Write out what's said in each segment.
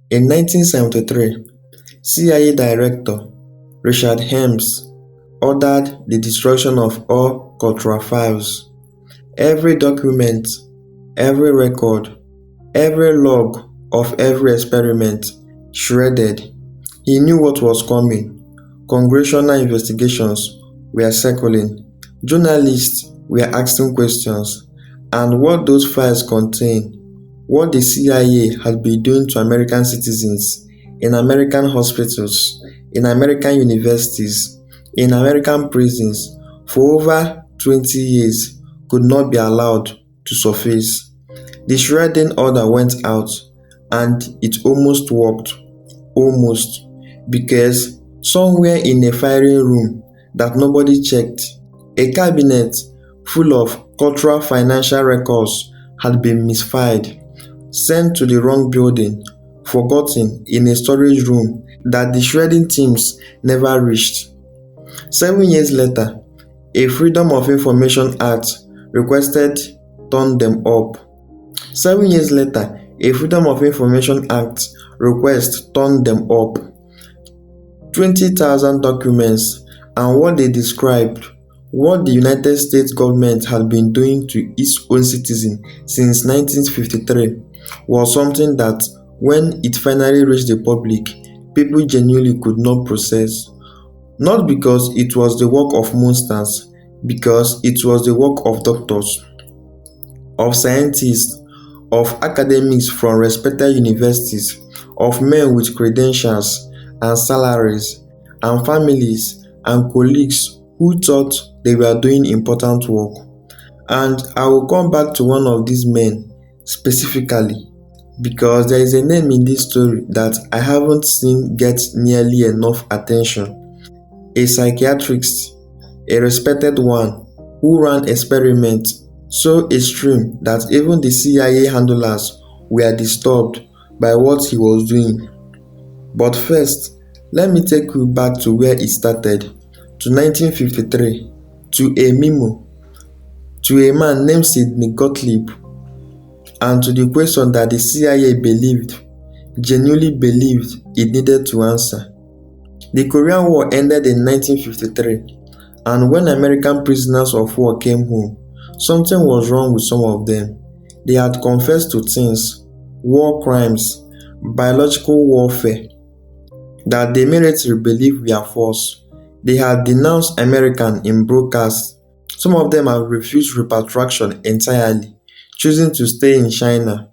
In 1973, CIA Director Richard Helms ordered the destruction of all cultural files. Every document, every record, every log of every experiment shredded. He knew what was coming. Congressional investigations were circling, journalists were asking questions, and what those files contained, what the CIA had been doing to American citizens, in American hospitals, in American universities, in American prisons for over 20 years could not be allowed to surface. The shredding order went out, and it almost worked. Almost. Because somewhere in a filing room that nobody checked, a cabinet full of cultural financial records had been misfiled, sent to the wrong building, forgotten in a storage room that the shredding teams never reached. 7 years later, a Freedom of Information Act requested turned them up. 7 years later, a Freedom of Information Act request turned them up. 20,000 documents, and what they described, what the United States government had been doing to its own citizens since 1953, was something that, when it finally reached the public, people genuinely could not process. Not because it was the work of monsters, because it was the work of doctors, of scientists, of academics from respected universities, of men with credentials and salaries, and families and colleagues who thought they were doing important work. And I will come back to one of these men specifically, because there is a name in this story that I haven't seen get nearly enough attention. A psychiatrist, a respected one, who ran experiments so extreme that even the CIA handlers were disturbed by what he was doing. But first, let me take you back to where it started, to 1953, to a memo, to a man named Sidney Gottlieb, and to the question that the CIA believed, genuinely believed it needed to answer. The Korean War ended in 1953, and when American prisoners of war came home, something was wrong with some of them. They had confessed to things, war crimes, biological warfare, that the military believed were false. They had denounced American in broadcasts. Some of them have refused repatriation entirely, choosing to stay in China.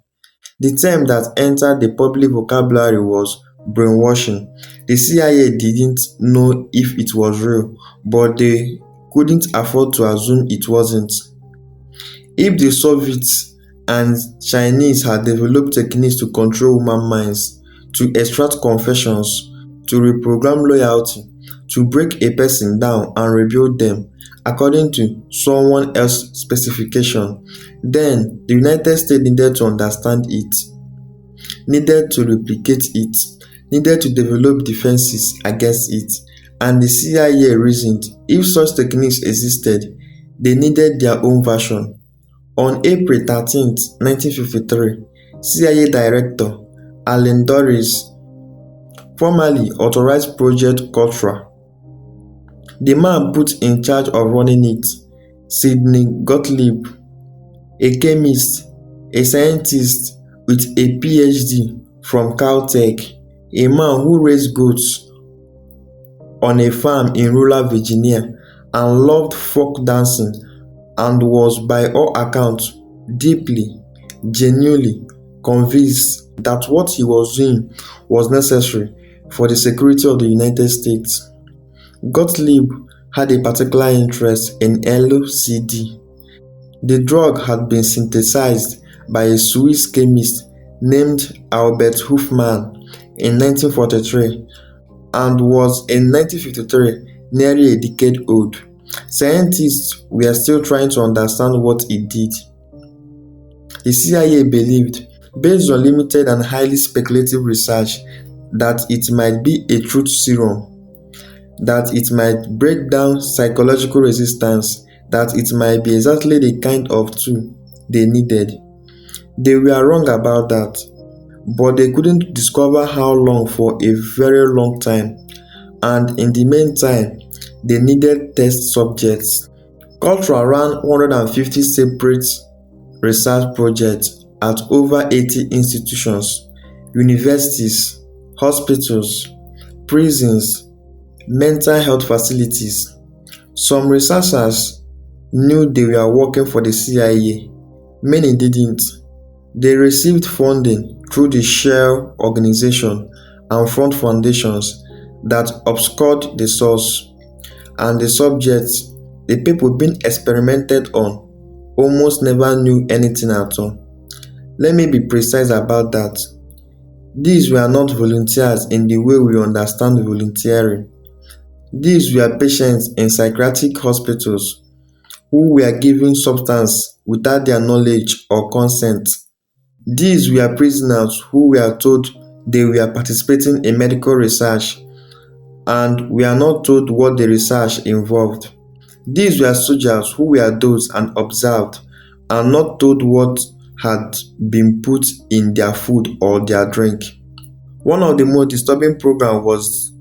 The term that entered the public vocabulary was brainwashing. The CIA didn't know if it was real, but they couldn't afford to assume it wasn't. If the Soviets and Chinese had developed techniques to control human minds, to extract confessions, to reprogram loyalty, to break a person down and rebuild them according to someone else's specification, then the United States needed to understand it, needed to replicate it, needed to develop defenses against it, and the CIA reasoned if such techniques existed, they needed their own version. On April 13, 1953, CIA Director Allen Dulles formally authorized Project Cultra. The man put in charge of running it, Sidney Gottlieb, a chemist, a scientist with a PhD from Caltech, a man who raised goats on a farm in rural Virginia and loved folk dancing and was by all accounts deeply, genuinely convinced that what he was doing was necessary for the security of the United States. Gottlieb had a particular interest in LSD. The drug had been synthesized by a Swiss chemist named Albert Hofmann in 1943 and was in 1953 nearly a decade old. Scientists were still trying to understand what it did. The CIA believed, based on limited and highly speculative research, that it might be a truth serum, that it might break down psychological resistance, that it might be exactly the kind of tool they needed. They were wrong about that. but they couldn't discover how long for a very long time, and in the meantime, they needed test subjects. Cultra ran 150 separate research projects at over 80 institutions, universities, hospitals, prisons, mental health facilities. Some researchers knew they were working for the CIA, many didn't. They received funding through the shell organization and front foundations that obscured the source, and the subjects, the people being experimented on, almost never knew anything at all. Let me be precise about that. These were not volunteers in the way we understand volunteering. These were patients in psychiatric hospitals who were given substance without their knowledge or consent. These were prisoners who were told they were participating in medical research and were not told what the research involved. These were soldiers who were dosed and observed and not told what had been put in their food or their drink. One of the most disturbing programs was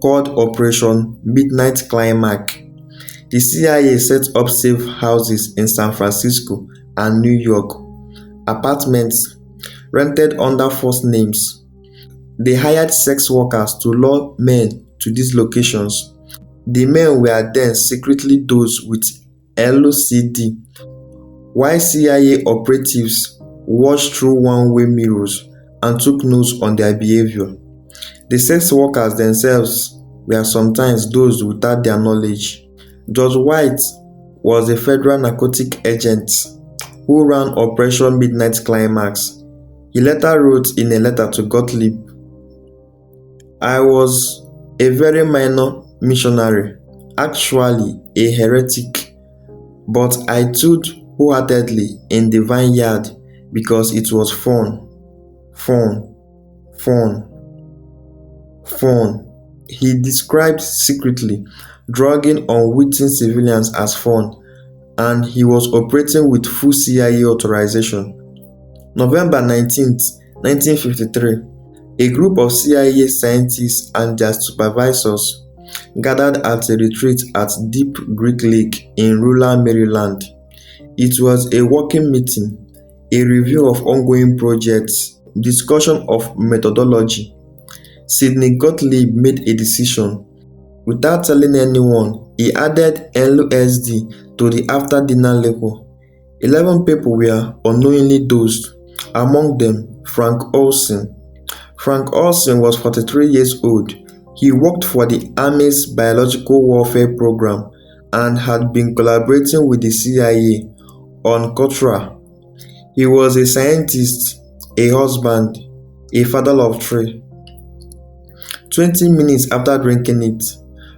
called Operation Midnight Climax. The CIA set up safe houses in San Francisco and New York, apartments rented under false names. They hired sex workers to lure men to these locations. The men were then secretly dosed with LSD, while CIA operatives watched through one-way mirrors and took notes on their behavior. The sex workers themselves were sometimes dosed without their knowledge. George White was a federal narcotic agent who ran Operation Midnight Climax. He later wrote in a letter to Gottlieb, "I was a very minor missionary, actually a heretic, but I took wholeheartedly in the vineyard because it was fun, fun, fun, fun." He described secretly drugging unwitting civilians as fun, and he was operating with full CIA authorization. November 19, 1953, a group of CIA scientists and their supervisors gathered at a retreat at Deep Creek Lake in rural Maryland. It was a working meeting, a review of ongoing projects, discussion of methodology. Sidney Gottlieb made a decision. Without telling anyone, he added LSD to the after-dinner liquor. 11 people were unknowingly dosed, among them Frank Olson. Frank Olson was 43 years old. He worked for the Army's Biological Warfare Program and had been collaborating with the CIA on Cultra. He was a scientist, a husband, a father of three. 20 minutes after drinking it,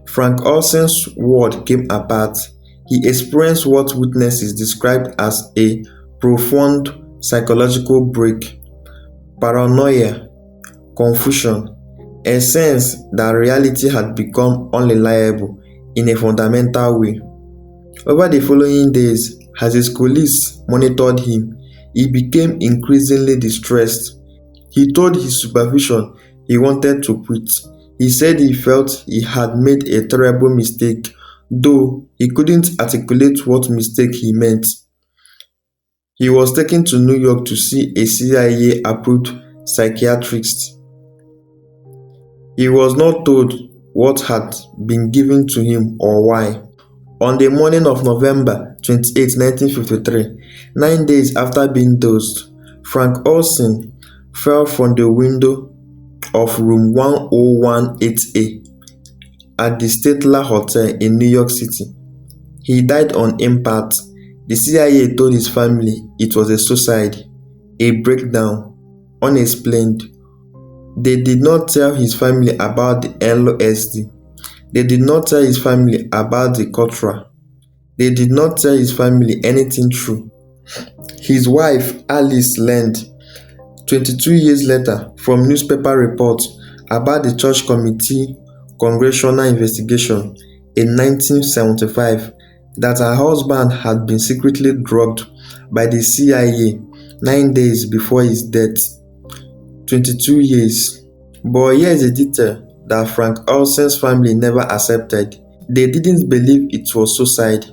Frank Olson's world came apart. He experienced what witnesses described as a profound psychological break, paranoia, confusion, a sense that reality had become unreliable in a fundamental way. Over the following days, as his colleagues monitored him, he became increasingly distressed. He told his supervision he wanted to quit. He said he felt he had made a terrible mistake, though he couldn't articulate what mistake he meant. He was taken to New York to see a CIA-approved psychiatrist. He was not told what had been given to him or why. On the morning of November 28, 1953, 9 days after being dosed, Frank Olson fell from the window of room 1018A at the Statler Hotel in New York City. He died on impact. The CIA told his family it was a suicide, a breakdown, unexplained. They did not tell his family about the LSD. They did not tell his family about the Cultra. They did not tell his family anything true. His wife, Alice, learned 22 years later from newspaper reports about the Church Committee congressional investigation in 1975 that her husband had been secretly drugged by the CIA 9 days before his death. 22 years. But here's a detail that Frank Olsen's family never accepted. They didn't believe it was suicide.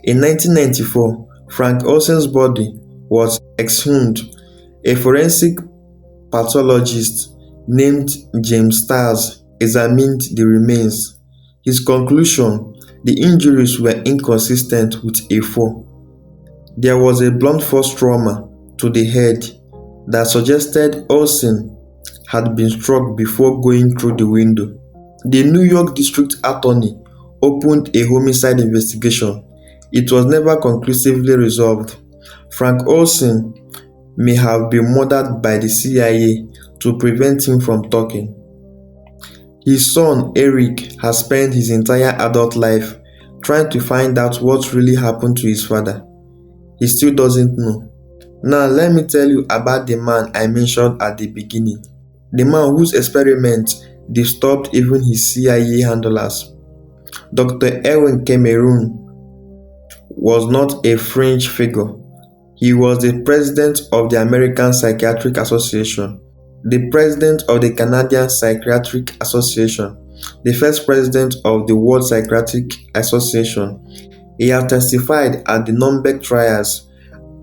In 1994, Frank Olsen's body was exhumed. A forensic pathologist named James Stiles examined the remains. His conclusion: the injuries were inconsistent with a fall. There was a blunt force trauma to the head that suggested Olsen had been struck before going through the window. The New York District Attorney opened a homicide investigation. It was never conclusively resolved. Frank Olsen may have been murdered by the CIA to prevent him from talking. His son, Eric, has spent his entire adult life trying to find out what really happened to his father. He still doesn't know. Now, let me tell you about the man I mentioned at the beginning. The man whose experiments disturbed even his CIA handlers. Dr. Erwin Cameron was not a fringe figure. He was the president of the American Psychiatric Association, the president of the Canadian Psychiatric Association, the first president of the World Psychiatric Association. He has testified at the Nuremberg trials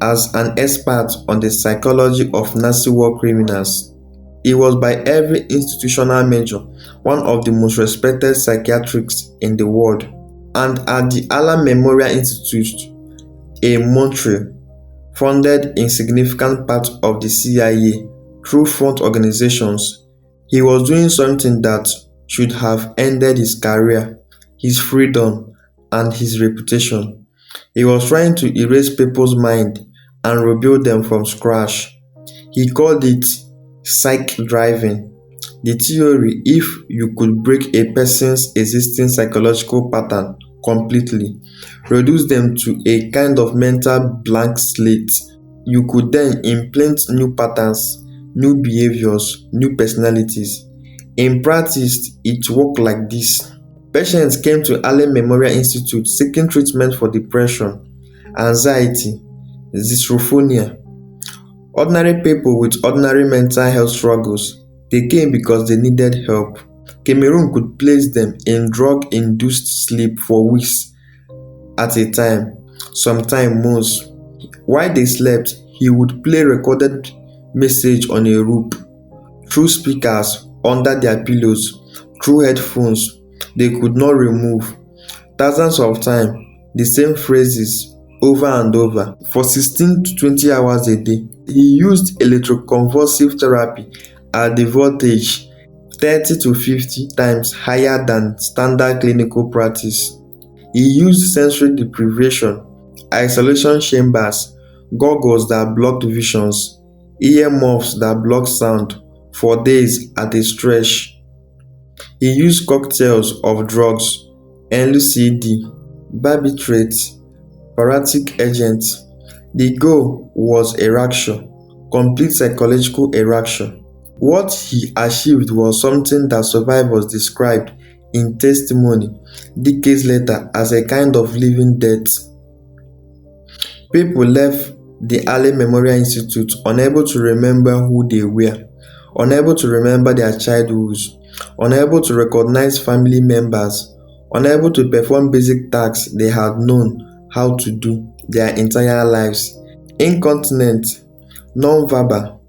as an expert on the psychology of Nazi war criminals. He was by every institutional measure one of the most respected psychiatrists in the world. And at the Allen Memorial Institute in Montreal, funded in significant part of the CIA through front organizations, he was doing something that should have ended his career, his freedom, and his reputation. He was trying to erase people's mind and rebuild them from scratch. He called it psych driving, the theory if you could break a person's existing psychological pattern completely, reduce them to a kind of mental blank slate, you could then implant new patterns, new behaviors, new personalities. In practice, it worked like this. Patients came to Allen Memorial Institute seeking treatment for depression, anxiety, schizophrenia. Ordinary people with ordinary mental health struggles. They came because they needed help. Cameron could place them in drug-induced sleep for weeks at a time, sometimes months. While they slept, he would play recorded message on a loop, through speakers, under their pillows, through headphones they could not remove. Thousands of times, the same phrases over and over for 16 to 20 hours a day. He used electroconvulsive therapy at the voltage 30 to 50 times higher than standard clinical practice. He used sensory deprivation, isolation chambers, goggles that blocked visions, earmuffs that blocked sound for days at a stretch. He used cocktails of drugs, LSD, barbiturate, paratic agents. The goal was erasure, complete psychological erasure. What he achieved was something that survivors described in testimony decades later as a kind of living death. People left the Allen Memorial Institute unable to remember who they were, unable to remember their childhoods, unable to recognize family members, unable to perform basic tasks they had known how to do their entire lives, incontinent, non-verbal,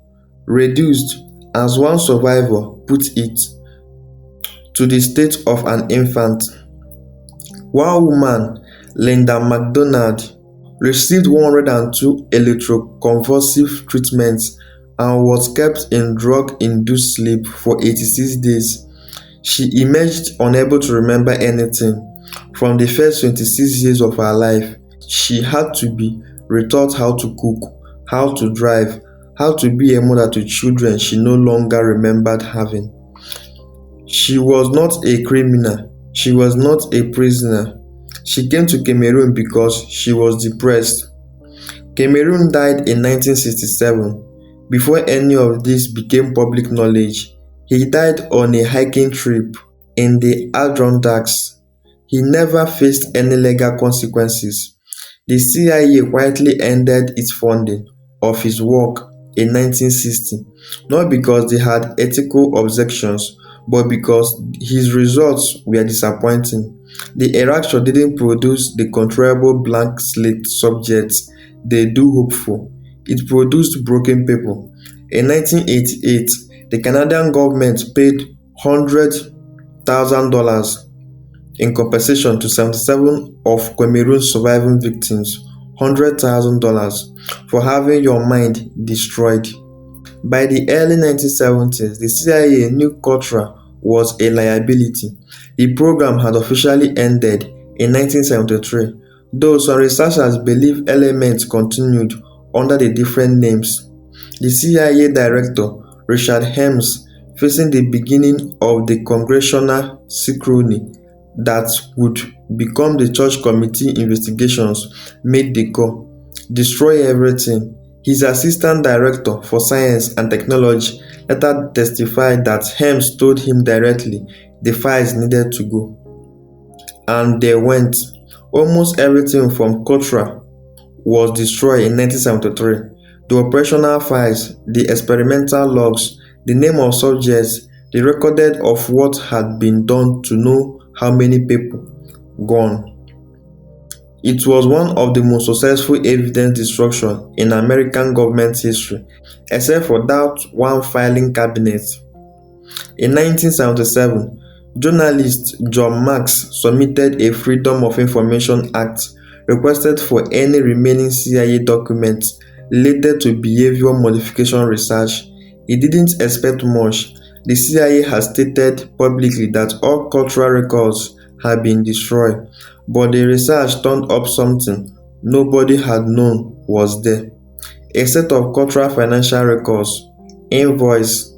reduced, as one survivor put it, to the state of an infant. One woman, Linda McDonald, received 102 electroconvulsive treatments and was kept in drug-induced sleep for 86 days. She emerged unable to remember anything. From the first 26 years of her life, she had to be retaught how to cook, how to drive, how to be a mother to children she no longer remembered having. She was not a criminal. She was not a prisoner. She came to Cameroon because she was depressed. Cameroon died in 1967. Before any of this became public knowledge, he died on a hiking trip in the Adirondacks. He never faced any legal consequences. The CIA quietly ended its funding of his work in 1960, not because they had ethical objections, but because his results were disappointing. The erasure didn't produce the controllable blank slate subjects they do hope for. It produced broken people. In 1988, the Canadian government paid $100,000 in compensation to 77 of Cameroon's surviving victims, $100,000 for having your mind destroyed. By the early 1970s, the CIA knew Contra was a liability. The program had officially ended in 1973, though some researchers believe elements continued under the different names. The CIA director, Richard Helms, facing the beginning of the congressional scrutiny that would become the Church Committee investigations, made the call, "Destroy everything." His assistant director for science and technology later testified that Helms told him directly the files needed to go. And they went. Almost everything from Contra was destroyed in 1973. The operational files, the experimental logs, the name of subjects, the recorded of what had been done to know how many people gone. It was one of the most successful evidence destruction in American government history, except for that one filing cabinet. In 1977, journalist John Marks submitted a Freedom of Information Act requested for any remaining CIA documents related to behavior modification research. He didn't expect much. The CIA has stated publicly that all cultural records had been destroyed, but the research turned up something nobody had known was there. A set of cultural financial records, invoice,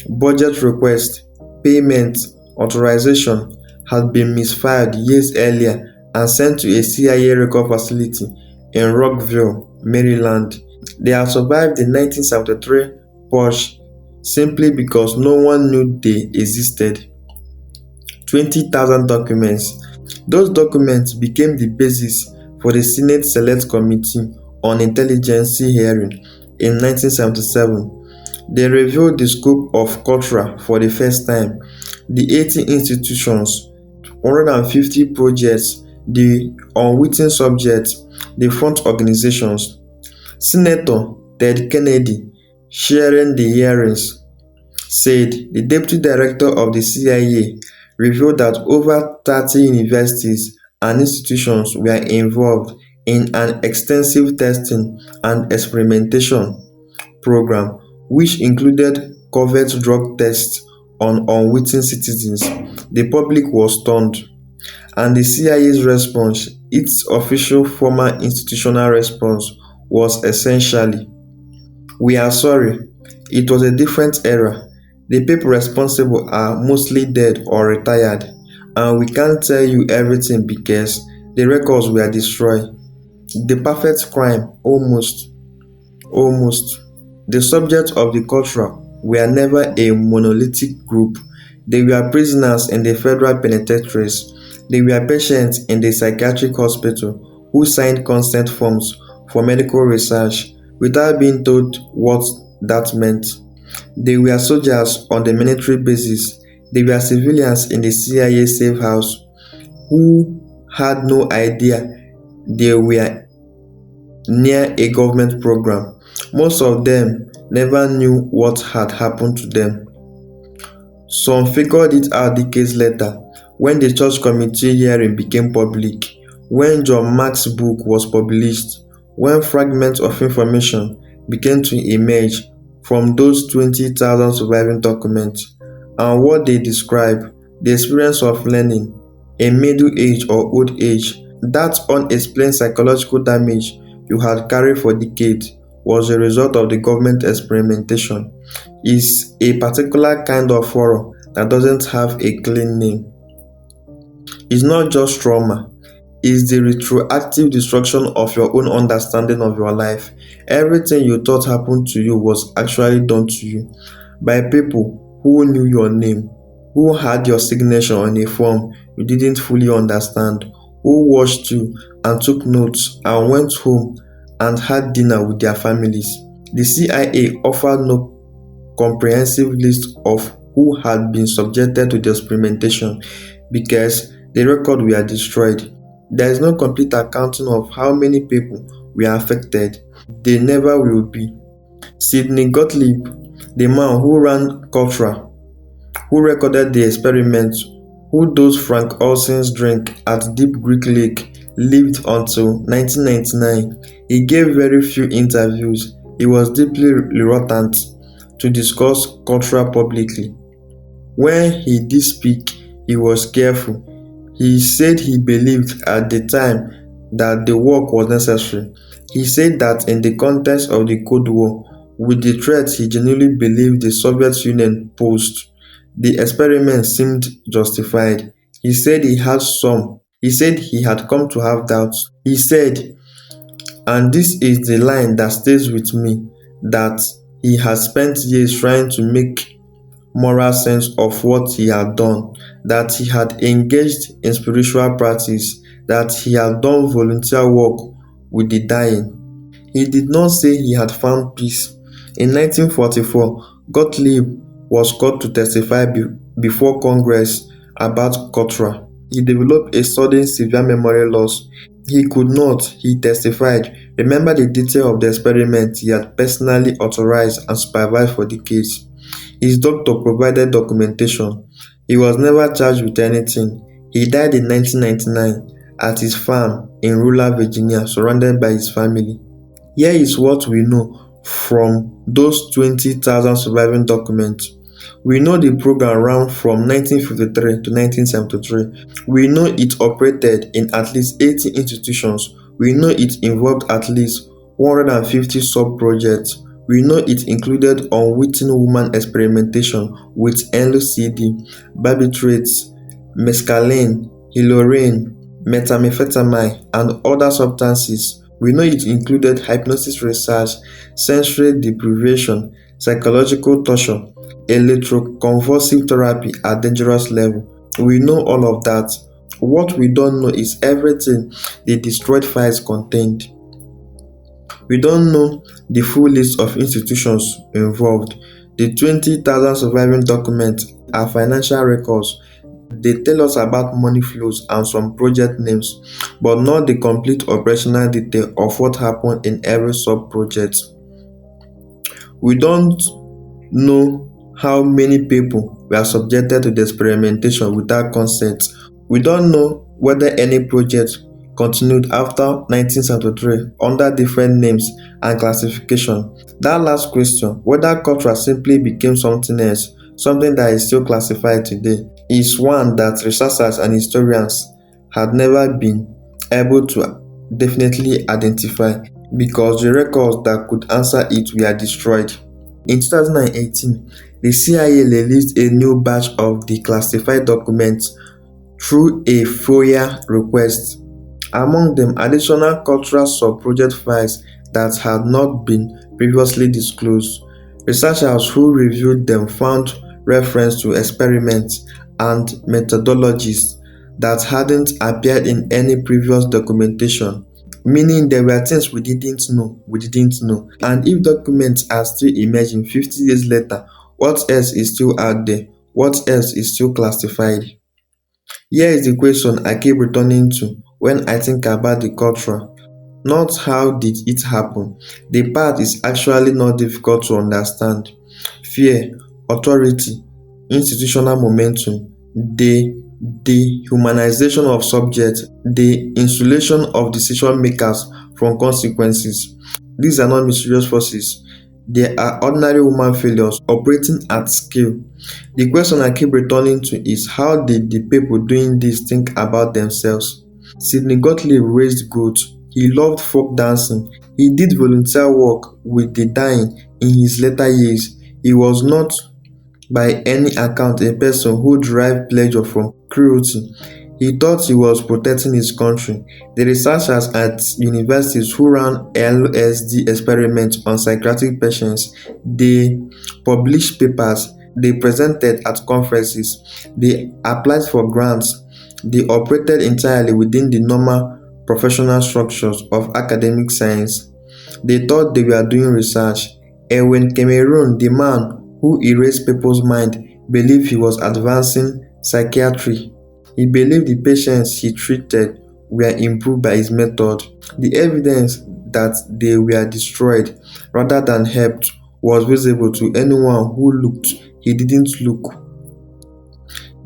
budget request, payment, authorization had been misfiled years earlier and sent to a CIA record facility in Rockville, Maryland. They had survived the 1973 purge simply because no one knew they existed. 20,000 documents. Those documents became the basis for the Senate Select Committee on Intelligence hearing in 1977. They revealed the scope of Contra for the first time, the 80 institutions, 150 projects, the unwitting subjects, the front organizations. Senator Ted Kennedy, chairing the hearings, said the deputy director of the CIA revealed that over 30 universities and institutions were involved in an extensive testing and experimentation program, which included covert drug tests on unwitting citizens. The public was stunned, and the CIA's response, its official former institutional response, was essentially, "We are sorry, it was a different era. The people responsible are mostly dead or retired, and we can't tell you everything because the records were destroyed." The perfect crime, almost. Almost. The subjects of the culture were never a monolithic group. They were prisoners in the federal penitentiaries. They were patients in the psychiatric hospital who signed consent forms for medical research without being told what that meant. They were soldiers on the military bases. They were civilians in the CIA safe house who had no idea they were near a government program. Most of them never knew what had happened to them. Some figured it out decades later when the Church Committee hearing became public, when John Marks' book was published, when fragments of information began to emerge from those 20,000 surviving documents, and what they describe, the experience of learning, in middle age or old age, that unexplained psychological damage you had carried for decades was a result of the government experimentation, is a particular kind of horror that doesn't have a clean name. It's not just trauma, it's the retroactive destruction of your own understanding of your life. Everything you thought happened to you was actually done to you by people who knew your name, who had your signature on a form you didn't fully understand, who watched you and took notes and went home and had dinner with their families. The CIA offered no comprehensive list of who had been subjected to the experimentation because the records were destroyed. There is no complete accounting of how many people were affected. There never will be. Sidney Gottlieb, the man who ran Cultra, who recorded the experiment, who dosed Frank Olsen's drink at Deep Creek Lake, lived until 1999. He gave very few interviews. He was deeply reluctant to discuss Cultra publicly. When he did speak, he was careful. He said he believed at the time that the work was necessary. He said that in the context of the Cold War, with the threat he genuinely believed the Soviet Union posed, the experiment seemed justified. He said he had come to have doubts. He said, and this is the line that stays with me, that he had spent years trying to make moral sense of what he had done, that he had engaged in spiritual practice, that he had done volunteer work with the dying. He did not say he had found peace. In 1944, Gottlieb was called to testify before Congress about Cultra. He developed a sudden severe memory loss. He could not, he testified, remember the detail of the experiment he had personally authorized and supervised for decades. His doctor provided documentation. He was never charged with anything. He died in 1999 at his farm in rural Virginia, surrounded by his family. Here is what we know from those 20,000 surviving documents. We know the program ran from 1953 to 1973. We know it operated in at least 80 institutions. We know it involved at least 150 sub-projects. We know it included unwitting woman experimentation with LSD, barbiturates, mescaline, hyaluronate, methamphetamine, and other substances. We know it included hypnosis research, sensory deprivation, psychological torture, electroconvulsive therapy at dangerous level. We know all of that. What we don't know is everything the destroyed files contained. We don't know the full list of institutions involved. The 20,000 surviving documents are financial records. They tell us about money flows and some project names, but not the complete operational detail of what happened in every sub-project. We don't know how many people were subjected to the experimentation without consent. We don't know whether any project continued after 1973 under different names and classification. That last question, whether Cultra simply became something else, something that is still classified today, is one that researchers and historians had never been able to definitely identify because the records that could answer it were destroyed. In 2018, the CIA released a new batch of the classified documents through a FOIA request. Among them, additional cultural sub-project files that had not been previously disclosed. Researchers who reviewed them found reference to experiments and methodologies that hadn't appeared in any previous documentation, meaning there were things we didn't know. And if documents are still emerging 50 years later, what else is still out there? What else is still classified? Here is the question I keep returning to when I think about the culture. Not how did it happen. The part is actually not difficult to understand. Fear, authority, institutional momentum, the dehumanization of subjects, the insulation of decision makers from consequences. These are not mysterious forces. They are ordinary human failures operating at scale. The question I keep returning to is how did the people doing this think about themselves? Sidney Gottlieb raised goats. He loved folk dancing. He did volunteer work with the dying in his later years. He was not, by any account, a person who derived pleasure from cruelty. He thought he was protecting his country. The researchers at universities who ran LSD experiments on psychiatric patients, they published papers, they presented at conferences, they applied for grants, they operated entirely within the normal professional structures of academic science. They thought they were doing research. Erwin Cameron, the man who erased people's mind, believed he was advancing psychiatry. He believed the patients he treated were improved by his method. The evidence that they were destroyed rather than helped was visible to anyone who looked. He didn't look.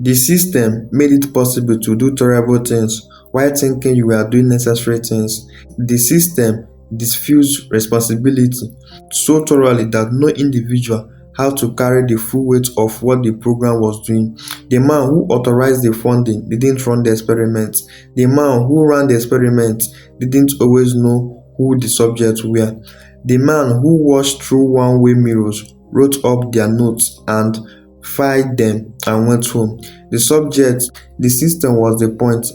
The system made it possible to do terrible things while thinking you were doing necessary things. The system diffused responsibility so thoroughly that no individual had to carry the full weight of what the program was doing. The man who authorized the funding didn't run the experiment. The man who ran the experiment didn't always know who the subjects were. The man who watched through one-way mirrors wrote up their notes and filed them and went home. The subject, the system was the point.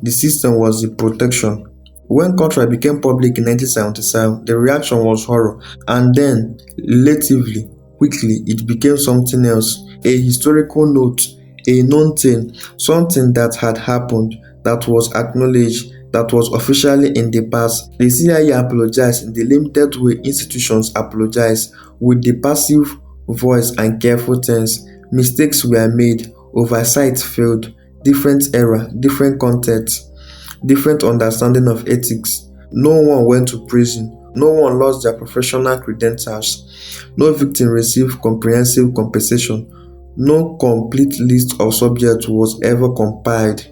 The system was the protection. When Contra became public in 1977, the reaction was horror, and then, relatively quickly, it became something else, a historical note, a known thing, something that had happened, that was acknowledged, that was officially in the past. The CIA apologized in the limited way institutions apologize, with the passive voice and careful tense. Mistakes were made, oversight failed, different era, different context, different understanding of ethics. No one went to prison. No one lost their professional credentials. No victim received comprehensive compensation. No complete list of subjects was ever compiled.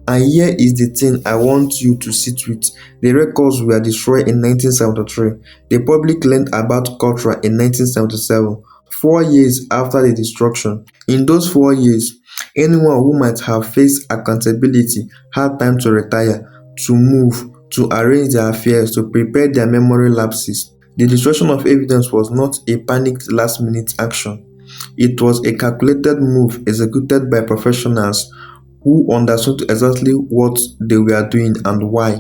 And here is the thing I want you to sit with. The records were destroyed in 1973. The public learned about Contra in 1977, 4 years after the destruction. In those 4 years, anyone who might have faced accountability had time to retire, to move, to arrange their affairs, to prepare their memory lapses. The destruction of evidence was not a panicked last-minute action. It was a calculated move executed by professionals who understood exactly what they were doing and why.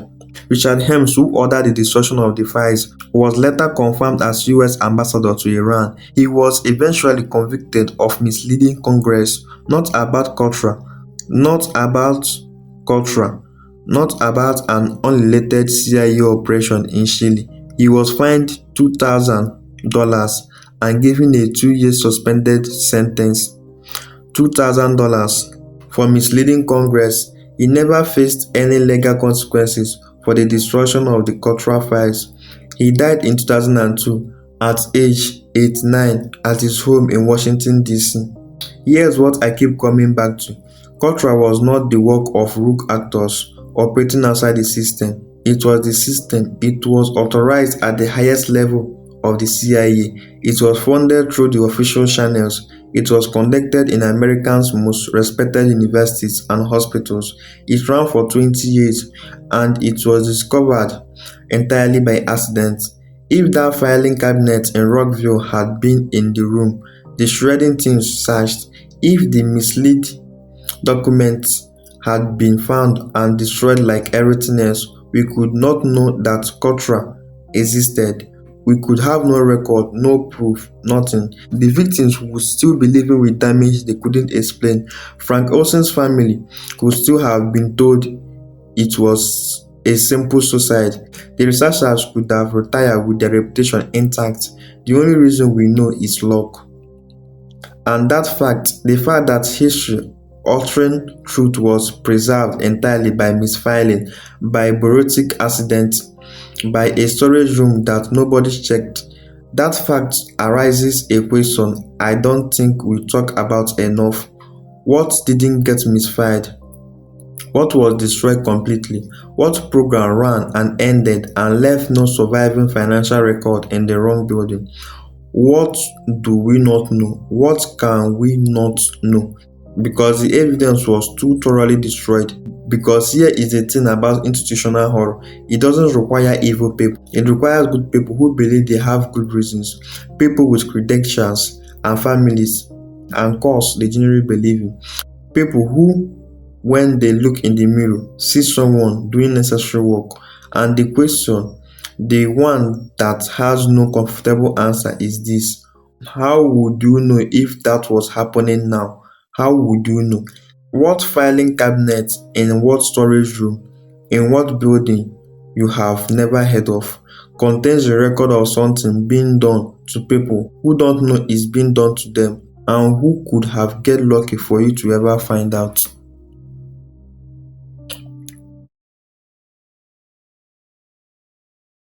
Richard Helms, who ordered the destruction of the files, was later confirmed as US ambassador to Iran. He was eventually convicted of misleading Congress, not about Contra, not about Contra, not about an unrelated CIA operation in Chile. He was fined $2,000 and given a 2-year suspended sentence. $2,000 for misleading Congress. He never faced any legal consequences for the destruction of the Contra files. He died in 2002 at age 89 at his home in Washington, D.C. Here's what I keep coming back to. Contra was not the work of rogue actors operating outside the system. It was the system. It was authorized at the highest level of the CIA. It was funded through the official channels. It was conducted in America's most respected universities and hospitals. It ran for 20 years and it was discovered entirely by accident. If that filing cabinet in Rockville had been in the room, the shredding team searched. If the mislead documents had been found and destroyed like everything else, we could not know that Contra existed. We could have no record, no proof, nothing. The victims would still be living with damage they couldn't explain. Frank Olsen's family could still have been told it was a simple suicide. The researchers could have retired with their reputation intact. The only reason we know is luck. And that fact, the fact that history altering truth was preserved entirely by misfiling, by bureaucratic accident, by a storage room that nobody checked, that fact arises a question I don't think we talk about enough. What didn't get misfired? What was destroyed completely? What program ran and ended and left no surviving financial record in the wrong building? What do we not know? What can we not know? Because the evidence was too thoroughly destroyed. Because here is the thing about institutional horror. It doesn't require evil people. It requires good people who believe they have good reasons. People with credentials and families and cause they generally believe in. People who, when they look in the mirror, see someone doing necessary work. And the question, the one that has no comfortable answer is this. How would you know if that was happening now? How would you know? What filing cabinet in what storage room, in what building you have never heard of, contains a record of something being done to people who don't know is being done to them and who could have get lucky for you to ever find out.